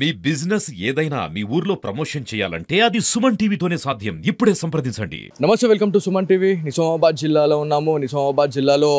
మీ business ఏదైనా మీ ఊర్లో promotion చేయాలంటే అది సుమన్ టీవీతోనే సాధ్యం. ఇప్పుడే సంప్రదించండి. నమస్తే, welcome to Suman TV. Nizamabad జిల్లాలో ఉన్నాము. నిజామాబాద్ జిల్లాలో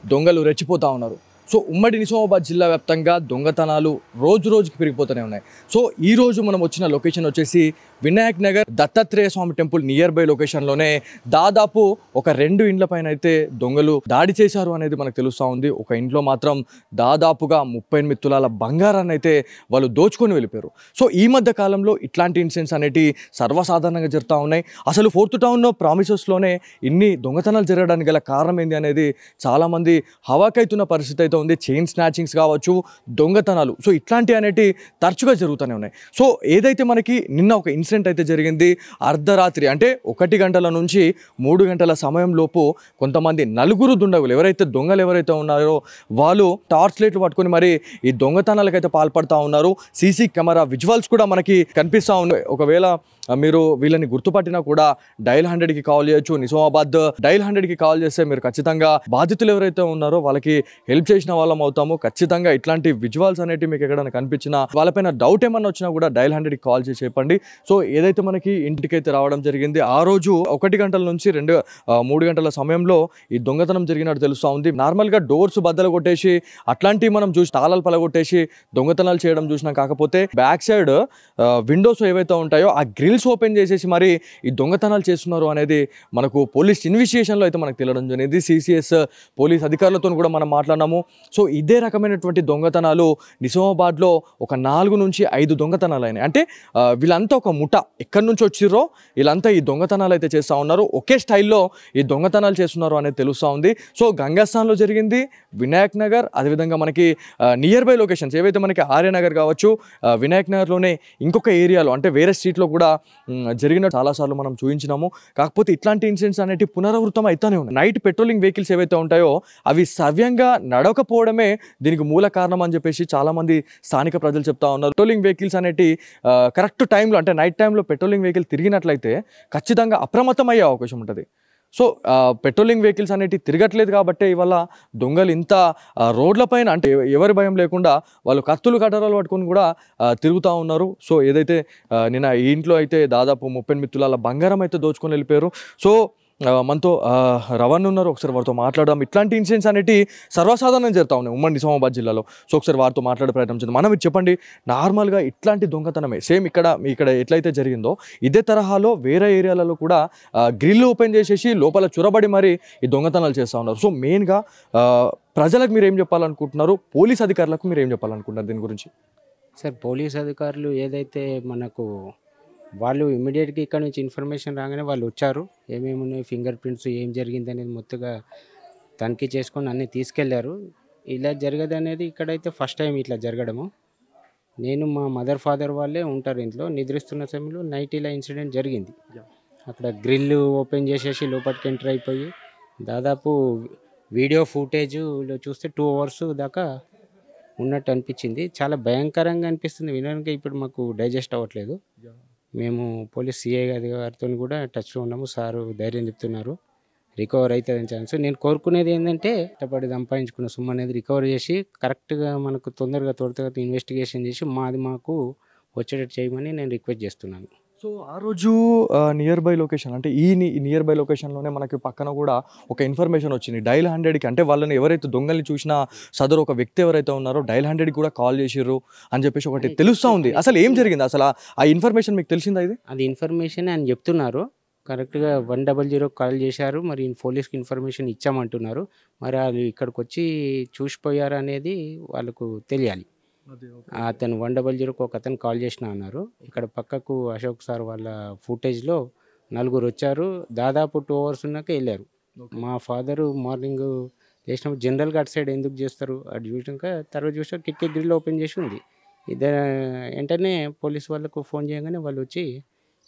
దొంగలు రెచ్చిపోతూ ఉన్నారు. సో ఉమ్మడి నిజామాబాద్ జిల్లా వ్యాప్తంగా దొంగతనాలు రోజు రోజుకి పెరిగిపోతూనే ఉన్నాయి. సో ఈరోజు మనం వచ్చిన లొకేషన్ వచ్చేసి వినాయక్ నగర్ దత్తాత్రేయ స్వామి టెంపుల్ నియర్ బై లొకేషన్లోనే దాదాపు ఒక 2 ఇండ్ల పైన అయితే దొంగలు దాడి చేశారు అనేది మనకు తెలుస్తూ ఉంది. ఒక ఇంట్లో మాత్రం దాదాపుగా 38 తులాల బంగారాన్ని అయితే వాళ్ళు దోచుకొని వెళ్ళిపోయారు. సో ఈ మధ్య కాలంలో ఇట్లాంటి ఇన్సిడెంట్స్ అనేటివి సర్వసాధారణంగా జరుగుతూ ఉన్నాయి. అసలు ఫోర్త్ టౌన్ ప్రామిసెస్లోనే ఇన్ని దొంగతనాలు జరగడానికి గల కారణం ఏంది అనేది చాలామంది హవాకైతున్న పరిస్థితి అయితే ఉంది. చైన్ స్నాచింగ్స్ కావచ్చు, దొంగతనాలు, సో ఇట్లాంటివి అనేటివి తరచుగా జరుగుతూనే ఉన్నాయి. సో ఏదైతే మనకి నిన్న ఒక ఇన్సిడెంట్ అయితే జరిగింది. అర్ధరాత్రి అంటే 1 గంటల నుంచి 3 గంటల సమయంలోపు కొంతమంది నలుగురు దుండగులు దొంగలు ఎవరైతే ఉన్నారో వాళ్ళు టార్చ్ లైట్లు పట్టుకొని మరి ఈ దొంగతనాలకైతే పాల్పడుతూ ఉన్నారు. సీసీ కెమెరా విజువల్స్ కూడా మనకి కనిపిస్తూ ఉన్నాయి. ఒకవేళ మీరు వీళ్ళని గుర్తుపట్టినా కూడా డైల్ 100కి కాల్ చేయొచ్చు. నిజామాబాద్ డైల్ 100కి కాల్ చేస్తే మీరు ఖచ్చితంగా బాధితులు ఎవరైతే ఉన్నారో వాళ్ళకి హెల్ప్ చేసిన వాళ్ళం అవుతాము. ఖచ్చితంగా ఇట్లాంటి విజువల్స్ అనేవి మీకు ఎక్కడైనా కనిపించినా, వాళ్ళపైన డౌట్ ఏమన్నా వచ్చినా కూడా డైల్ 100కి కాల్ చేసి చెప్పండి. సో ఏదైతే మనకి ఇంటికైతే రావడం జరిగింది, ఆ రోజు 1 గంటల నుంచి 3 గంటల సమయంలో ఈ దొంగతనం జరిగినట్టు తెలుస్తూ ఉంది. నార్మల్గా డోర్స్ బద్దలు కొట్టేసి అట్లాంటివి మనం చూసి తాళాలు పలగొట్టేసి దొంగతనాలు చేయడం చూసినాం. కాకపోతే బ్యాక్ సైడ్ విండోస్ ఏవైతే ఉంటాయో ఆ గ్రిల్స్ ఓపెన్ చేసేసి మరి ఈ దొంగతనాలు చేస్తున్నారు అనేది మనకు పోలీస్ ఇన్వెస్టిగేషన్లో అయితే మనకు తెలియడం జరిగింది. సిసిఎస్ పోలీస్ అధికారులతో కూడా మనం మాట్లాడినాము. సో ఇదే రకమైనటువంటి దొంగతనాలు నిజామాబాద్లో ఒక 4 నుంచి 5 దొంగతనాలు అయినాయి. అంటే వీళ్ళంతా ఒక ముఠ ఎక్కడి నుంచి వచ్చిర్రో వీళ్ళంతా ఈ దొంగతనాలు అయితే చేస్తూ ఉన్నారు. ఒకే స్టైల్లో ఈ దొంగతనాలు చేస్తున్నారు అనేది తెలుస్తూ ఉంది. సో గంగాస్థాన్లో జరిగింది, వినాయక్ నగర్, అదేవిధంగా మనకి నియర్ బై లొకేషన్స్ ఏవైతే మనకి ఆర్యనగర్ కావచ్చు, వినాయక్ నగర్లోనే ఇంకొక ఏరియాలో అంటే వేరే స్ట్రీట్లో కూడా జరిగిన చాలాసార్లు మనం చూపించినాము. కాకపోతే ఇట్లాంటి ఇన్సిడెంట్స్ అనేవి పునరావృతం అవుతానే ఉన్నాయి. నైట్ పెట్రోలింగ్ వెహికల్స్ ఏవైతే ఉంటాయో అవి సవ్యంగా నడవకపోవడమే దీనికి మూల కారణం అని చెప్పేసి చాలామంది స్థానిక ప్రజలు చెప్తా ఉన్నారు. పెట్రోలింగ్ వెహికల్స్ అనేవి కరెక్ట్ టైంలో అంటే నైట్ టైంలో పెట్రోలింగ్ వెహికల్ తిరిగినట్లయితే ఖచ్చితంగా అప్రమత్తం అయ్యే అవకాశం ఉంటుంది. సో పెట్రోలింగ్ వెహికల్స్ అనేవి తిరగట్లేదు కాబట్టి ఇవాళ దొంగలు ఇంత రోడ్లపైన అంటే ఎవరి భయం లేకుండా వాళ్ళు కత్తులు కట్టరాలు పట్టుకొని కూడా తిరుగుతూ ఉన్నారు. సో ఏదైతే నిన్న ఈ ఇంట్లో అయితే దాదాపు 38 తులాల బంగారం అయితే దోచుకొని వెళ్ళిపోయారు. సో మనతో రవాణా ఉన్నారు, ఒకసారి వారితో మాట్లాడదాం. ఇట్లాంటి ఇన్సిడెంట్స్ అనేవి సర్వసాధారణంగా జరుగుతూ ఉన్నాయి ఉమ్మడి నిజామాబాద్ జిల్లాలో. సో ఒకసారి వారితో మాట్లాడే ప్రయత్నం చేద్దాం. మనం చెప్పండి, నార్మల్గా ఇట్లాంటి దొంగతనమే సేమ్ ఇక్కడ ఎట్లయితే జరిగిందో ఇదే తరహాలో వేరే ఏరియాలలో కూడా గ్రిల్ ఓపెన్ చేసేసి లోపల చొరబడి మరి ఈ దొంగతనాలు చేస్తూ ఉన్నారు. సో మెయిన్గా ప్రజలకు మీరు ఏం చెప్పాలనుకుంటున్నారు, పోలీస్ అధికారులకు మీరు ఏం చెప్పాలనుకుంటున్నారు దీని గురించి? సార్, పోలీస్ అధికారులు ఏదైతే మనకు వాళ్ళు ఇమ్మీడియట్గా ఇక్కడ నుంచి ఇన్ఫర్మేషన్ రాగానే వాళ్ళు వచ్చారు. ఏమేమి ఉన్నాయి, ఫింగర్ ప్రింట్స్, ఏం జరిగింది అనేది మొత్తగా తనిఖీ చేసుకొని అన్నీ తీసుకెళ్లారు. ఇలా జరగదు అనేది ఇక్కడైతే ఫస్ట్ టైం ఇట్లా జరగడము. నేను మా మదర్ ఫాదర్ వాళ్ళే ఉంటారు ఇంట్లో, నిద్రిస్తున్న సమయంలో నైట్ ఇలా ఇన్సిడెంట్ జరిగింది. అక్కడ గ్రిల్ ఓపెన్ చేసేసి లోపలికి ఎంటర్ అయిపోయి దాదాపు వీడియో ఫుటేజ్లో చూస్తే 2 hours దాకా ఉన్నట్టు అనిపించింది. చాలా భయంకరంగా అనిపిస్తుంది వినడానికి. ఇప్పుడు మాకు డైజెస్ట్ అవ్వట్లేదు. మేము పోలీస్ సిఐ గారితో కూడా టచ్లో ఉన్నాము. సారు ధైర్యం చెప్తున్నారు, రికవర్ అవుతుందని ఛాన్స్. నేను కోరుకునేది ఏంటంటే కష్టపడి సంపాదించుకున్న సొమ్ము అనేది రికవర్ చేసి కరెక్ట్గా మనకు తొందరగా త్వరగా ఇన్వెస్టిగేషన్ చేసి మాకు వచ్చేటట్టు చేయమని నేను రిక్వెస్ట్ చేస్తున్నాను. సో ఆ రోజు నియర్ బై లొకేషన్ అంటే ఈ నియర్ బై లొకేషన్లోనే మనకి పక్కన కూడా ఒక ఇన్ఫర్మేషన్ వచ్చింది. డైల్ 100కి అంటే వాళ్ళని ఎవరైతే దొంగల్ని చూసినా సదరు ఒక వ్యక్తి ఎవరైతే ఉన్నారో డైల్ 100కి కూడా కాల్ చేసిర్రు అని చెప్పేసి ఒకటి తెలుస్తూ ఉంది. అసలు ఏం జరిగింది, అసలు ఆ ఇన్ఫర్మేషన్ మీకు తెలిసిందా? అది ఇన్ఫర్మేషన్ అని చెప్తున్నారు. కరెక్ట్గా 100 కాల్ చేశారు. మరి పోలీస్కి ఇన్ఫర్మేషన్ ఇచ్చామంటున్నారు. మరి వాళ్ళు ఇక్కడికి వచ్చి చూసిపోయారు అనేది వాళ్ళకు తెలియాలి. అతను 100కు ఒక అతను కాల్ చేసినా అన్నారు. ఇక్కడ పక్కకు అశోక్ సార్ వాళ్ళ ఫుటేజ్లో 4 వచ్చారు. దాదాపు 2 hours ఉన్నాక వెళ్ళారు. మా ఫాదరు మార్నింగ్ లేచినప్పుడు జనరల్గా అటు సైడ్ ఎందుకు చేస్తారు, అటు చూసినాక తర్వాత చూసాక కిటికీ గ్రిల్ ఓపెన్ చేసి ఉంది. వెంటనే పోలీస్ వాళ్ళకు ఫోన్ చేయగానే వాళ్ళు వచ్చి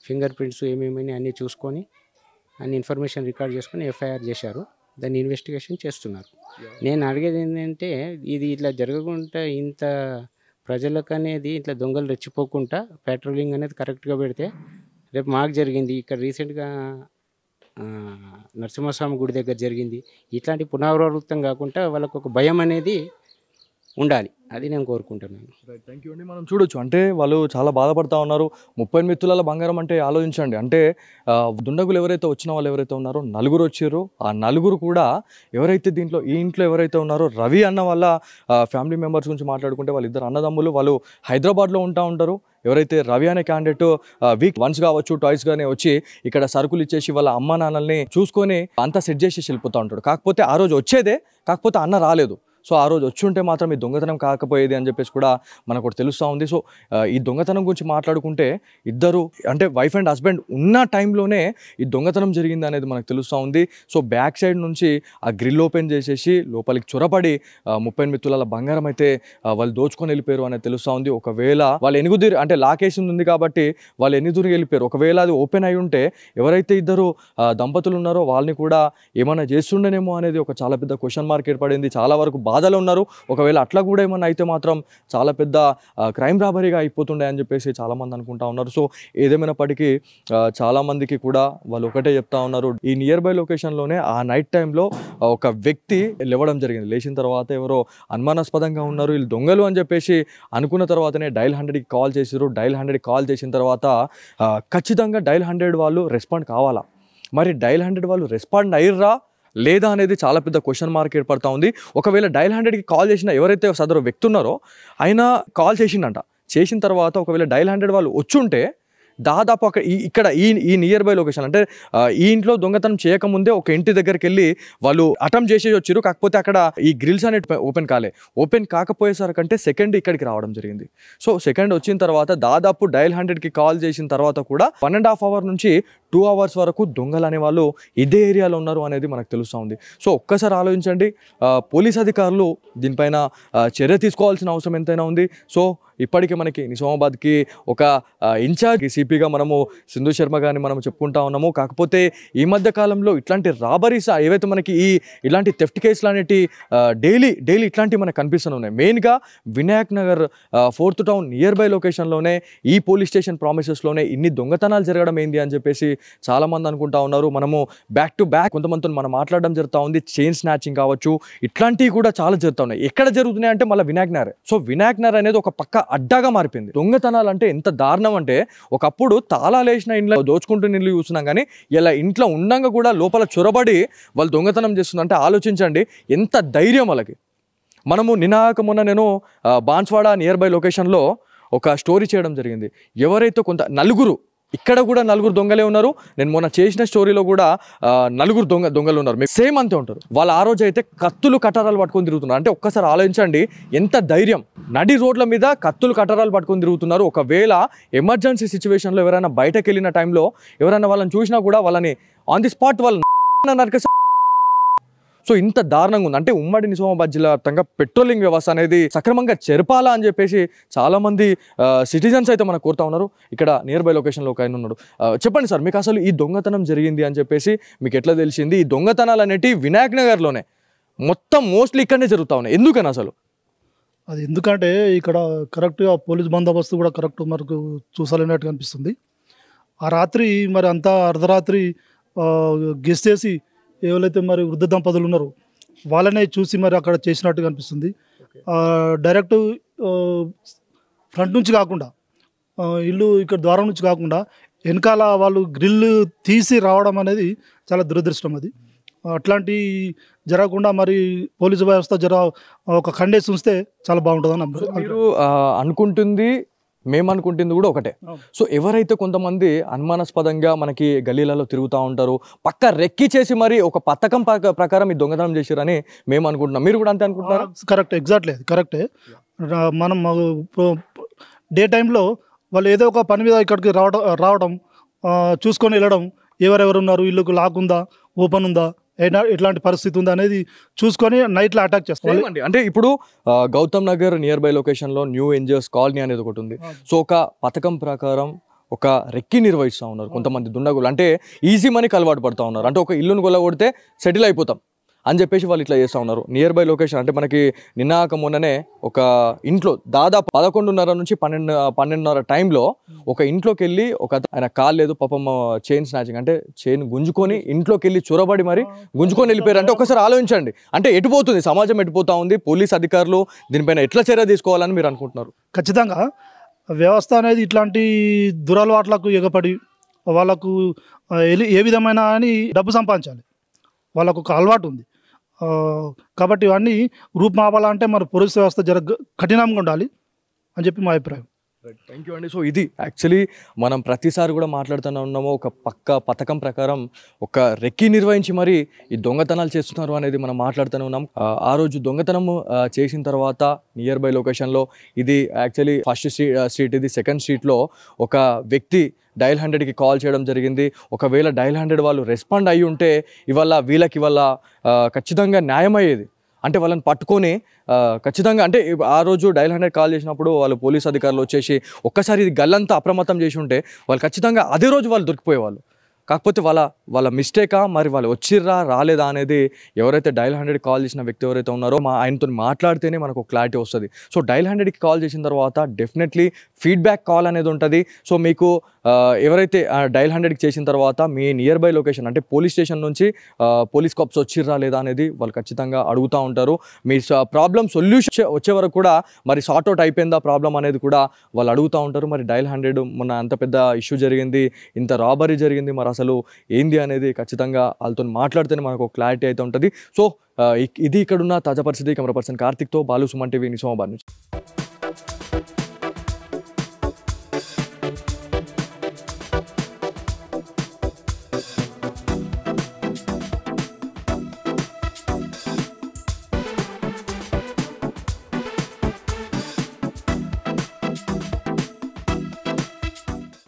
ఫింగర్ ప్రింట్స్ ఏమేమి అన్నీ చూసుకొని అన్ని ఇన్ఫర్మేషన్ రికార్డ్ చేసుకొని ఎఫ్ఐఆర్ చేశారు. దాన్ని ఇన్వెస్టిగేషన్ చేస్తున్నారు. నేను అడిగేది ఏంటంటే ఇది ఇట్లా జరగకుండా ఇంత ప్రజలకు అనేది ఇట్లా దొంగలు రెచ్చిపోకుండా పెట్రోలింగ్ అనేది కరెక్ట్గా పెడితే రేపు మాకు జరిగింది ఇక్కడ రీసెంట్గా నరసింహస్వామి గుడి దగ్గర జరిగింది. ఇట్లాంటి పునరావృతం కాకుండా వాళ్ళకు ఒక భయం అనేది ఉండాలి. అది నేను కోరుకుంటున్నాను. థ్యాంక్ యూ అండి. మనం చూడొచ్చు అంటే వాళ్ళు చాలా బాధపడతా ఉన్నారు. 38 తులాల బంగారం అంటే ఆలోచించండి. అంటే దుండగులు ఎవరైతే వచ్చిన వాళ్ళు ఎవరైతే ఉన్నారో నలుగురు వచ్చారో ఆ నలుగురు కూడా ఎవరైతే దీంట్లో ఈ ఇంట్లో ఎవరైతే ఉన్నారో రవి అన్న వాళ్ళ ఫ్యామిలీ మెంబర్స్ గురించి మాట్లాడుకుంటే వాళ్ళిద్దరు అన్నదమ్ములు వాళ్ళు హైదరాబాద్లో ఉంటారు. ఎవరైతే రవి అనే క్యాండిడేట్ వీక్ వన్స్ కావచ్చు టాయ్స్ గానే వచ్చి ఇక్కడ సరుకులు ఇచ్చేసి వాళ్ళ అమ్మ నాన్నల్ని చూసుకొని అంతా సెట్ చేసి వెళ్ళిపోతూ ఉంటాడు. కాకపోతే ఆ రోజు వచ్చేదే, కాకపోతే అన్న రాలేదు. సో ఆ రోజు వచ్చి ఉంటే మాత్రం ఈ దొంగతనం కాకపోయేది అని చెప్పేసి కూడా మనకు ఒకటి తెలుస్తూ ఉంది. సో ఈ దొంగతనం గురించి మాట్లాడుకుంటే ఇద్దరు అంటే వైఫ్ అండ్ హస్బెండ్ ఉన్న టైంలోనే ఈ దొంగతనం జరిగింది అనేది మనకు తెలుస్తూ ఉంది. సో బ్యాక్ సైడ్ నుంచి ఆ గ్రిల్ ఓపెన్ చేసేసి లోపలికి చొరబడి 38 తులాల బంగారం అయితే వాళ్ళు దోచుకొని వెళ్ళిపోయారు అనేది తెలుస్తూ ఉంది. ఒకవేళ వాళ్ళు ఎనుగుదిరి అంటే లాకేసి ఉంది కాబట్టి వాళ్ళు ఎన్నిదురు వెళ్ళిపోయారు. ఒకవేళ అది ఓపెన్ అయి ఉంటే ఎవరైతే ఇద్దరు దంపతులు ఉన్నారో వాళ్ళని కూడా ఏమైనా చేస్తుండేనేమో అనేది ఒక చాలా పెద్ద క్వశ్చన్ మార్క్ ఏర్పడింది. చాలా వరకు బాధలో ఉన్నారు. ఒకవేళ అట్లా కూడా ఏమన్నా అయితే మాత్రం చాలా పెద్ద క్రైమ్ రాబరీగా అయిపోతుండే అని చెప్పేసి చాలామంది అనుకుంటా ఉన్నారు. సో ఏదేమైనప్పటికీ చాలామందికి కూడా వాళ్ళు ఒకటే చెప్తా ఉన్నారు. ఈ నియర్ బై లొకేషన్లోనే ఆ నైట్ టైంలో ఒక వ్యక్తి లేవడం జరిగింది. లేచిన తర్వాత ఎవరో అనుమానాస్పదంగా ఉన్నారు వీళ్ళు దొంగలు అని చెప్పేసి అనుకున్న తర్వాతనే డైల్ 100కి కాల్ చేసారు. డైల్ 100కి కాల్ చేసిన తర్వాత ఖచ్చితంగా డైల్ 100 వాళ్ళు రెస్పాండ్ కావాలా, మరి డైల్ 100 వాళ్ళు రెస్పాండ్ అయ్యిర్రా లేదా అనేది చాలా పెద్ద క్వశ్చన్ మార్క్ ఏర్పడతా ఉంది. ఒకవేళ డైల్ 100కి కాల్ చేసిన ఎవరైతే సదరు వ్యక్తి ఉన్నారో ఆయన కాల్ చేసిండంట. చేసిన తర్వాత ఒకవేళ డైల్ 100 వాళ్ళు వచ్చుంటే దాదాపు అక్కడ ఇక్కడ ఈ నియర్ బై లొకేషన్ అంటే ఈ ఇంట్లో దొంగతనం చేయకముందే ఒక ఇంటి దగ్గరికి వెళ్ళి వాళ్ళు అటెంప్ట్ చేసేసి వచ్చారు. కాకపోతే అక్కడ ఈ గ్రిల్స్ అనేది ఓపెన్ కాకపోయేసరికంటే సెకండ్ ఇక్కడికి రావడం జరిగింది. సో సెకండ్ వచ్చిన తర్వాత దాదాపు డైల్ 100కి కాల్ చేసిన తర్వాత కూడా 1.5 అవర్ నుంచి 2 అవర్స్ వరకు దొంగలు అనే వాళ్ళు ఇదే ఏరియాలో ఉన్నారు అనేది మనకు తెలుస్తూ ఉంది. సో ఒక్కసారి ఆలోచించండి, పోలీస్ అధికారులు దీనిపైన చర్య తీసుకోవాల్సిన అవసరం ఎంతైనా ఉంది. సో ఇప్పటికే మనకి నిజామాబాద్కి ఒక ఇన్ఛార్జ్ సిపిగా మనము సింధు శర్మ గారిని మనం చెప్పుకుంటా ఉన్నాము. కాకపోతే ఈ మధ్య కాలంలో ఇట్లాంటి రాబరీస్ ఏవైతే మనకి ఇలాంటి థెఫ్ట్ కేసులు అనేటి డైలీ ఇట్లాంటివి మనకు కనిపిస్తున్నాయి. మెయిన్గా Vinayak Nagar 4th town near by లొకేషన్లోనే ఈ పోలీస్ స్టేషన్ ప్రామిసెస్లోనే ఇన్ని దొంగతనాలు జరగడం ఏంది అని చెప్పేసి చాలామంది అనుకుంటా ఉన్నారు. మనము బ్యాక్ టు బ్యాక్ కొంతమందితో మనం మాట్లాడడం జరుగుతూ ఉంది. చైన్ స్నాచింగ్ కావచ్చు ఇట్లాంటివి కూడా చాలా జరుగుతూ ఉన్నాయి. ఎక్కడ జరుగుతున్నాయి అంటే మళ్ళీ వినాయక్ నగర్. సో వినాయక్ నగర్ అనేది ఒక పక్క అడ్డాగా మారిపోయింది. దొంగతనాలు అంటే ఎంత దారుణం అంటే ఒకప్పుడు తాళాలు వేసిన ఇంట్లో దోచుకుంటున్న ఇల్లు చూస్తున్నాం, కానీ ఇలా ఇంట్లో ఉండంగా కూడా లోపల చొరబడి వాళ్ళు దొంగతనం చేస్తుందంటే ఆలోచించండి ఎంత ధైర్యం వాళ్ళకి. మనము మొన్న నేను బాన్స్వాడ నియర్ బై లొకేషన్లో ఒక స్టోరీ చేయడం జరిగింది. ఎవరైతే నలుగురు ఇక్కడ కూడా నలుగురు దొంగలే ఉన్నారు. నేను మొన్న చేసిన స్టోరీలో కూడా నలుగురు దొంగలు ఉన్నారు. సేమ్ అంతే ఉంటారు వాళ్ళు. ఆ రోజు అయితే కత్తులు కటారాలు పట్టుకొని తిరుగుతున్నారు. అంటే ఒక్కసారి ఆలోచించండి ఎంత ధైర్యం. నడి రోడ్ల మీద కత్తులు కటారాలు పట్టుకొని తిరుగుతున్నారు. ఒకవేళ ఎమర్జెన్సీ సిచ్యువేషన్లో ఎవరైనా బయటకు వెళ్ళిన టైంలో ఎవరైనా వాళ్ళని చూసినా కూడా వాళ్ళని ఆన్ ది స్పాట్ వాళ్ళని నరక. సో ఇంత దారుణంగా ఉంది. అంటే ఉమ్మడి నిజామాబాద్ జిల్లా వ్యాప్తంగా పెట్రోలింగ్ వ్యవస్థ అనేది సక్రమంగా జరపాలా అని చెప్పేసి చాలామంది సిటిజన్స్ అయితే మనకు కోరుతా ఉన్నారు. ఇక్కడ నియర్ బై లొకేషన్లో ఒక ఆయన ఉన్నాడు. చెప్పండి సార్, మీకు అసలు ఈ దొంగతనం జరిగింది అని చెప్పేసి మీకు ఎట్లా తెలిసింది? ఈ దొంగతనాలు అనేటివి వినాయక్ నగర్లోనే మొత్తం మోస్ట్లీ ఇక్కడనే జరుగుతూ ఉన్నాయి. ఎందుకని అసలు? అది ఎందుకంటే ఇక్కడ కరెక్ట్గా పోలీస్ బందోబస్తు కూడా కరెక్ట్ మనకు చూసలేనట్టు అనిపిస్తుంది. ఆ రాత్రి మరి అంతా అర్ధరాత్రి గెస్ట్ చేసి ఎవరైతే మరి వృద్ధ దంపతులు ఉన్నారో వాళ్ళనే చూసి మరి అక్కడ చేసినట్టుగా అనిపిస్తుంది. డైరెక్ట్ ఫ్రంట్ నుంచి కాకుండా ఇల్లు ఇక్కడ ద్వారం నుంచి కాకుండా వెనకాల వాళ్ళు గ్రిల్ తీసి రావడం అనేది చాలా దురదృష్టం. అది అట్లాంటి జరగకుండా మరి పోలీసు వ్యవస్థ ఒక కండేసి ఉంచితే చాలా బాగుంటుందని మీరు అనుకుంటుంది. మేము అనుకుంటుంది కూడా ఒకటే. సో ఎవరైతే కొంతమంది అనుమానాస్పదంగా మనకి గల్లీలలో తిరుగుతూ ఉంటారు, పక్క రెక్కి చేసి మరి ఒక పథకం ప్రకారం ఈ దొంగతనం చేశారని మేము అనుకుంటున్నాం. మీరు కూడా అంతే అనుకుంటున్నారా? కరెక్ట్, ఎగ్జాక్ట్లీ అది కరెక్టే. మనం డే టైంలో వాళ్ళు ఏదో ఒక పని మీద ఇక్కడికి రావడం చూసుకొని వెళ్ళడం, ఎవరెవరు ఉన్నారు, ఇల్లుకు లాక్ ఉందా, ఓపెన్ ఉందా, ఎట్లాంటి పరిస్థితి ఉందా అనేది చూసుకొని నైట్లో అటాక్ చేస్తాం. అంటే ఇప్పుడు గౌతమ్ నగర్ నియర్ బై లొకేషన్లో న్యూ ఎన్జిఓస్ కాలనీ అనేది ఒకటి ఉంది. సో ఒక పథకం ప్రకారం ఒక రెక్కి నిర్వహిస్తూ ఉన్నారు కొంతమంది దుండగులు. అంటే ఈజీ మనీకి అలవాటు పడుతూ ఉన్నారు. అంటే ఒక ఇల్లును కొల్లగొడితే సెటిల్ అయిపోతాం అని చెప్పేసి వాళ్ళు ఇట్లా చేస్తూ ఉన్నారు. నియర్ బై లొకేషన్ అంటే మనకి నిన్నాక మొన్ననే ఒక ఇంట్లో దాదాపు 11:30 నుంచి 12:30 టైంలో ఒక ఇంట్లోకి వెళ్ళి ఆయన కాల్ లేదు పాపం, చైన్ స్నాచింగ్ అంటే చైన్ గుంజుకొని ఇంట్లోకి వెళ్ళి చొరబడి మరి గుంజుకొని వెళ్ళిపోయారు. అంటే ఒకసారి ఆలోచించండి, అంటే ఎటుపోతుంది సమాజం, ఎటుపోతా ఉంది, పోలీస్ అధికారులు దీనిపైన ఎట్లా చర్య తీసుకోవాలని మీరు అనుకుంటున్నారు? ఖచ్చితంగా వ్యవస్థ అనేది ఇట్లాంటి దురలవాట్లకు ఎగపడి వాళ్ళకు ఏ విధమైన అని డబ్బు సంపాదించాలి, వాళ్ళకు ఒక అలవాటు ఉంది. కాబట్టి ఇవన్నీ రూపుమాపాలంటే మన పోలీస్ వ్యవస్థ కఠినంగా ఉండాలి అని చెప్పి మా అభిప్రాయం. థ్యాంక్ యూ అండి. సో ఇది యాక్చువల్లీ మనం ప్రతిసారి కూడా మాట్లాడుతూనే ఉన్నాము, ఒక పథకం ప్రకారం ఒక రెక్కి నిర్వహించి మరి ఈ దొంగతనాలు చేస్తున్నారు అనేది మనం మాట్లాడుతూనే ఉన్నాం. ఆ రోజు దొంగతనం చేసిన తర్వాత నియర్ బై లొకేషన్లో ఇది యాక్చువల్లీ ఫస్ట్ స్ట్రీట్, ఇది సెకండ్ స్ట్రీట్లో ఒక వ్యక్తి డయల్ 100కి కాల్ చేయడం జరిగింది. ఒకవేళ డయల్ 100 వాళ్ళు రెస్పాండ్ అయ్యి ఉంటే వీళ్ళకి ఖచ్చితంగా న్యాయం అయ్యేది. అంటే వాళ్ళని పట్టుకొని ఖచ్చితంగా, అంటే ఆ రోజు డయల్ 100 కాల్ చేసినప్పుడు వాళ్ళు పోలీస్ అధికారులు వచ్చేసి ఒక్కసారి ఇది గల్లంతా అప్రమత్తం చేసి ఉంటే వాళ్ళు ఖచ్చితంగా అదే రోజు వాళ్ళు దొరికిపోయేవాళ్ళు. కాకపోతే వాళ్ళ మిస్టేకా, మరి వాళ్ళు వచ్చిర్రా రాలేదా అనేది ఎవరైతే డయల్ 100 కాల్ చేసిన వ్యక్తి ఎవరైతే ఉన్నారో ఆయనతో మాట్లాడితేనే మనకు క్లారిటీ వస్తుంది. సో డయల్ 100కి కాల్ చేసిన తర్వాత డెఫినెట్లీ ఫీడ్బ్యాక్ కాల్ అనేది ఉంటుంది. సో మీకు ఎవరైతే డయల్ 100కి చేసిన తర్వాత మీ నియర్ బై లొకేషన్ అంటే పోలీస్ స్టేషన్ నుంచి పోలీస్ కాప్స్ వచ్చిర్రా లేదా అనేది వాళ్ళు ఖచ్చితంగా అడుగుతూ ఉంటారు. మీ ప్రాబ్లం సొల్యూషన్ వచ్చే వరకు కూడా మరి సార్ట్అవుట్ అయిపోయిందా ప్రాబ్లం అనేది కూడా వాళ్ళు అడుగుతూ ఉంటారు. మరి డయల్ 100 మొన్న అంత పెద్ద ఇష్యూ జరిగింది, ఇంత రాబరీ జరిగింది, మరి అసలు ఏంది అనేది ఖచ్చితంగా వాళ్ళతో మాట్లాడితేనే మనకు క్లారిటీ అయితే ఉంటుంది. సో ఇది ఇక్కడున్న తాజా పరిస్థితి. కెమెరా పర్సన్ కార్తిక్తో బాలు, సుమన్ టీవీ, నిజామాబాద్ నుంచి.